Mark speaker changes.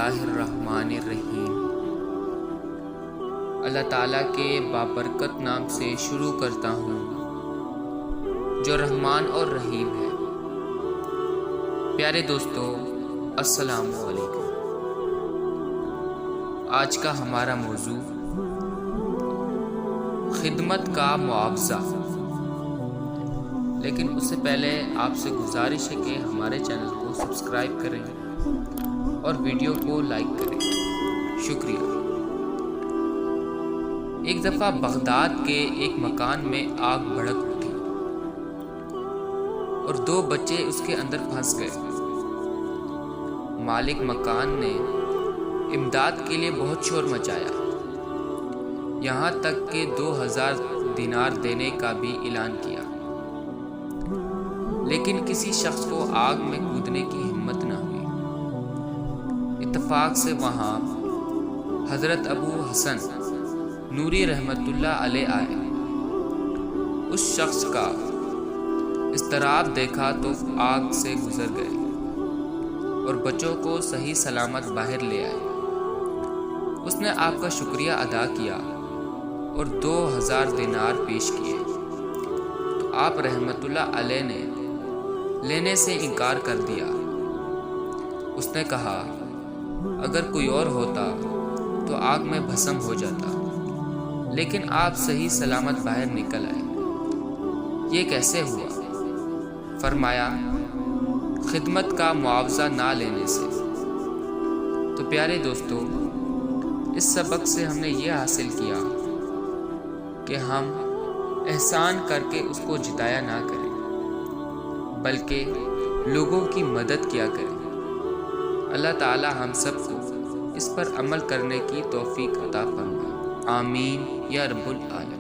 Speaker 1: اللہ الرحمن الرحیم۔ اللہ تعالیٰ کے بابرکت نام سے شروع کرتا ہوں جو رحمان اور رحیم ہے۔ پیارے دوستو، السلام علیکم۔ آج کا ہمارا موضوع خدمت کا معاوضہ۔ لیکن اس سے پہلے آپ سے گزارش ہے کہ ہمارے چینل کو سبسکرائب کریں اور ویڈیو کو لائک کریں۔ شکریہ۔ ایک دفعہ بغداد کے ایک مکان میں آگ بھڑک اٹھی اور 2 بچے اس کے اندر پھنس گئے۔ مالک مکان نے امداد کے لیے بہت شور مچایا، یہاں تک کہ 2000 دینار دینے کا بھی اعلان کیا، لیکن کسی شخص کو آگ میں کودنے کی ہمت نہ ہوئی۔ اتفاق سے وہاں حضرت ابو حسن نوری رحمت اللہ علیہ آئے۔ اس شخص کا اضطراب دیکھا تو آگ سے گزر گئے اور بچوں کو صحیح سلامت باہر لے آئے۔ اس نے آپ کا شکریہ ادا کیا اور 2000 دینار پیش کیے تو آپ رحمت اللہ علیہ نے لینے سے انکار کر دیا۔ اس نے کہا اگر کوئی اور ہوتا تو آگ میں بھسم ہو جاتا، لیکن آپ صحیح سلامت باہر نکل آئے، یہ کیسے ہوا؟ فرمایا خدمت کا معاوضہ نہ لینے سے۔ تو پیارے دوستو، اس سبق سے ہم نے یہ حاصل کیا کہ ہم احسان کر کے اس کو جتایا نہ کریں، بلکہ لوگوں کی مدد کیا کریں۔ اللہ تعالی ہم سب کو اس پر عمل کرنے کی توفیق عطا فرمائے۔ آمین یا رب العالمین۔